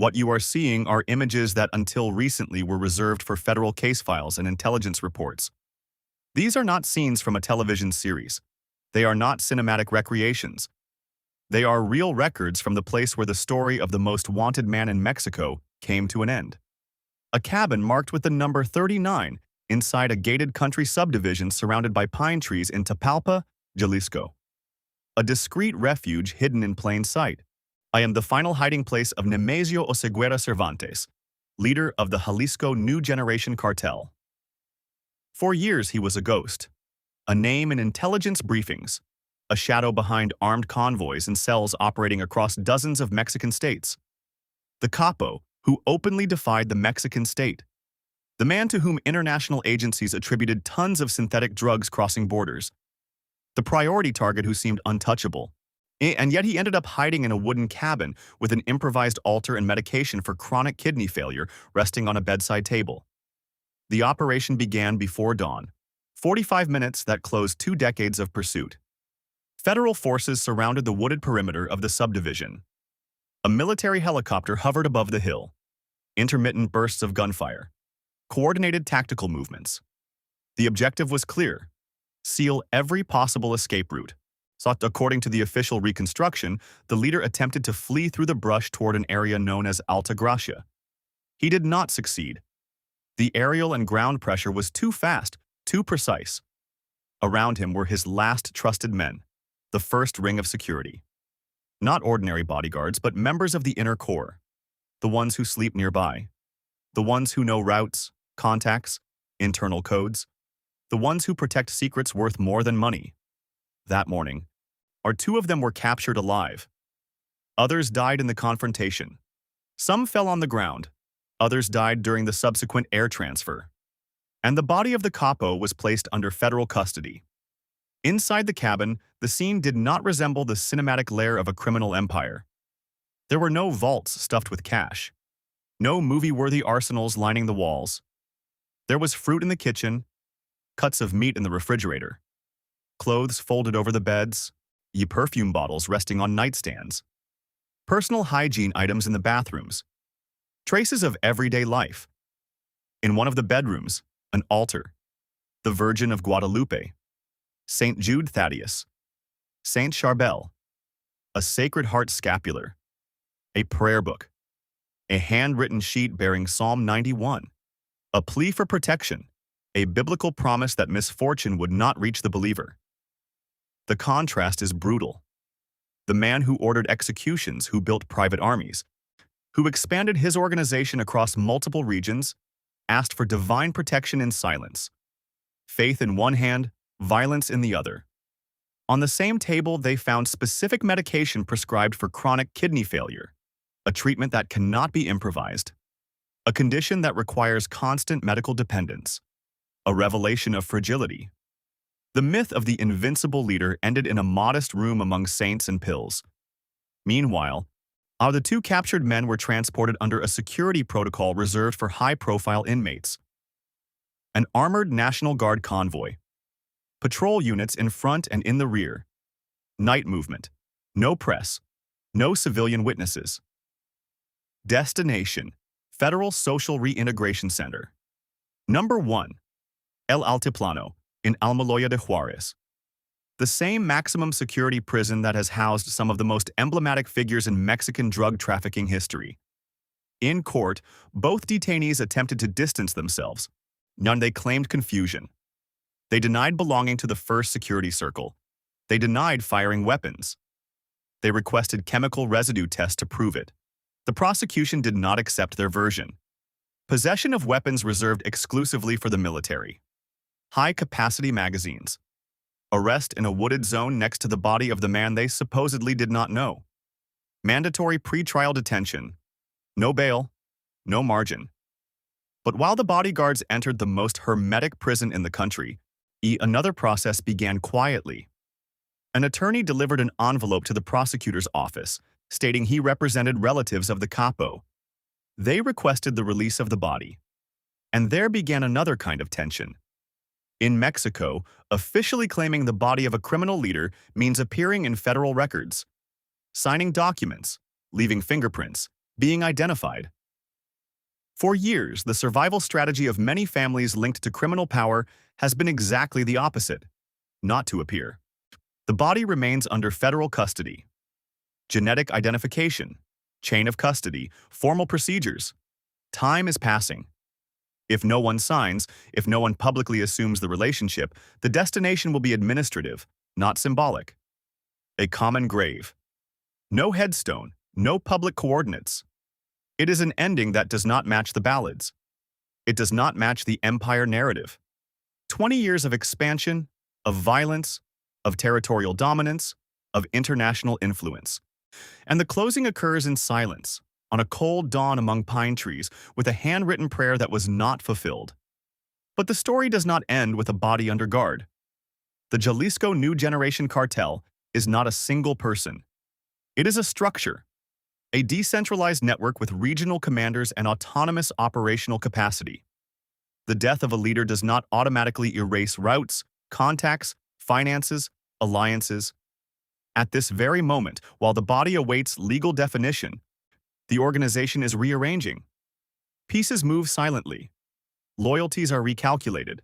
What you are seeing are images that until recently were reserved for federal case files and intelligence reports. These are not scenes from a television series. They are not cinematic recreations. They are real records from the place where the story of the most wanted man in Mexico came to an end. A cabin marked with the number 39 inside a gated country subdivision surrounded by pine trees in Tapalpa, Jalisco. A discreet refuge hidden in plain sight. I am the final hiding place of Nemesio Oseguera Cervantes, leader of the Jalisco New Generation Cartel. For years he was a ghost, a name in intelligence briefings, a shadow behind armed convoys and cells operating across dozens of Mexican states. The capo, who openly defied the Mexican state. The man to whom international agencies attributed tons of synthetic drugs crossing borders. The priority target who seemed untouchable. And yet he ended up hiding in a wooden cabin with an improvised altar and medication for chronic kidney failure resting on a bedside table. The operation began before dawn, 45 minutes that closed 2 decades of pursuit. Federal forces surrounded the wooded perimeter of the subdivision. A military helicopter hovered above the hill. Intermittent bursts of gunfire. Coordinated tactical movements. The objective was clear: seal every possible escape route. So, according to the official reconstruction, the leader attempted to flee through the brush toward an area known as Alta Gracia. He did not succeed. The aerial and ground pressure was too fast, too precise. Around him were his last trusted men, the first ring of security. Not ordinary bodyguards, but members of the inner core. The ones who sleep nearby. The ones who know routes, contacts, internal codes. The ones who protect secrets worth more than money. That morning, 2 of them were captured alive. Others died in the confrontation. Some fell on the ground. Others died during the subsequent air transfer. And the body of the capo was placed under federal custody. Inside the cabin, the scene did not resemble the cinematic lair of a criminal empire. There were no vaults stuffed with cash. No movie-worthy arsenals lining the walls. There was fruit in the kitchen, cuts of meat in the refrigerator, clothes folded over the beds, perfume bottles resting on nightstands, personal hygiene items in the bathrooms, traces of everyday life. In one of the bedrooms, an altar, the Virgin of Guadalupe, St. Jude Thaddeus, St. Charbel, a Sacred Heart scapular, a prayer book, a handwritten sheet bearing Psalm 91, a plea for protection, a biblical promise that misfortune would not reach the believer. The contrast is brutal. The man who ordered executions, who built private armies, who expanded his organization across multiple regions, asked for divine protection in silence. Faith in one hand, violence in the other. On the same table, they found specific medication prescribed for chronic kidney failure, a treatment that cannot be improvised, a condition that requires constant medical dependence, a revelation of fragility. The myth of the invincible leader ended in a modest room among saints and pills. Meanwhile, the 2 captured men were transported under a security protocol reserved for high-profile inmates. An armored National Guard convoy. Patrol units in front and in the rear. Night movement. No press. No civilian witnesses. Destination: Federal Social Reintegration Center. Number 1. El Altiplano, in Almoloya de Juarez. The same maximum security prison that has housed some of the most emblematic figures in Mexican drug trafficking history. In court, both detainees attempted to distance themselves. They claimed confusion. They denied belonging to the first security circle. They denied firing weapons. They requested chemical residue tests to prove it. The prosecution did not accept their version. Possession of weapons reserved exclusively for the military. High-capacity magazines. Arrest in a wooded zone next to the body of the man they supposedly did not know. Mandatory pre-trial detention. No bail, no margin. But while the bodyguards entered the most hermetic prison in the country, another process began quietly. An attorney delivered an envelope to the prosecutor's office, stating he represented relatives of the capo. They requested the release of the body. And there began another kind of tension. In Mexico, officially claiming the body of a criminal leader means appearing in federal records, signing documents, leaving fingerprints, being identified. For years, the survival strategy of many families linked to criminal power has been exactly the opposite: not to appear. The body remains under federal custody. Genetic identification, chain of custody, formal procedures. Time is passing. If no one signs, if no one publicly assumes the relationship, the destination will be administrative, not symbolic. A common grave. No headstone, no public coordinates. It is an ending that does not match the ballads. It does not match the empire narrative. 20 years of expansion, of violence, of territorial dominance, of international influence. And the closing occurs in silence, on a cold dawn among pine trees, with a handwritten prayer that was not fulfilled. But the story does not end with a body under guard. The Jalisco New Generation Cartel is not a single person. It is a structure, a decentralized network with regional commanders and autonomous operational capacity. The death of a leader does not automatically erase routes, contacts, finances, alliances. At this very moment, while the body awaits legal definition, the organization is rearranging. Pieces move silently. Loyalties are recalculated.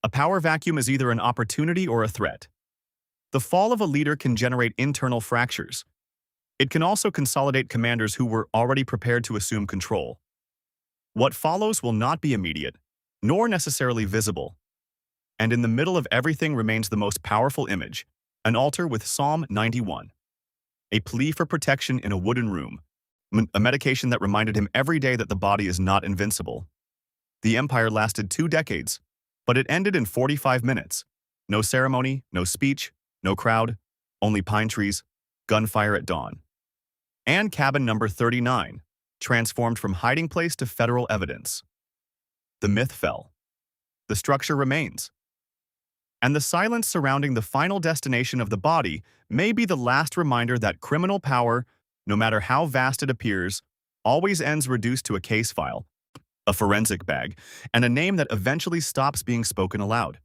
A power vacuum is either an opportunity or a threat. The fall of a leader can generate internal fractures. It can also consolidate commanders who were already prepared to assume control. What follows will not be immediate, nor necessarily visible. And in the middle of everything remains the most powerful image, an altar with Psalm 91. A plea for protection in a wooden room, a medication that reminded him every day that the body is not invincible. The empire lasted 2 decades, but it ended in 45 minutes. No ceremony, no speech, no crowd, only pine trees, gunfire at dawn. And cabin number 39, transformed from hiding place to federal evidence. The myth fell. The structure remains. And the silence surrounding the final destination of the body may be the last reminder that criminal power, no matter how vast it appears, always ends reduced to a case file, a forensic bag, and a name that eventually stops being spoken aloud.